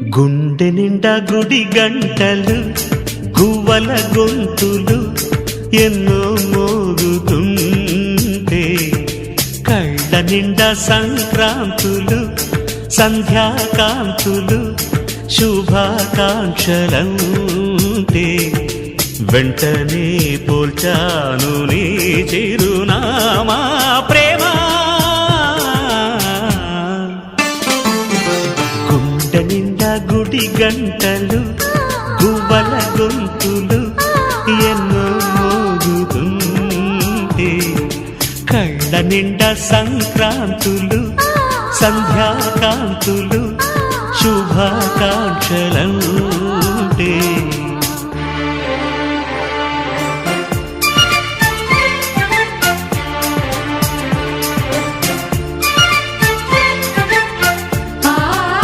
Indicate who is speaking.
Speaker 1: గుండె నిండా గుడి గంటలు గువ్వల గొంతులు ఎన్నో మోగుతుంటే కళ్ళ నిండా సంక్రాంతులు సంధ్యాకాంతులు శుభాకాంక్షలంటే వెంటనే పోల్చాను నీ చిరునామా ప్రేమ. గుండె నిండా గుడి గంటలు గువ్వల గొంతులు ఎన్నో మోగుతుంటే కళ్ళ నిండా సంక్రాంతులు సంధ్యాకాంతులు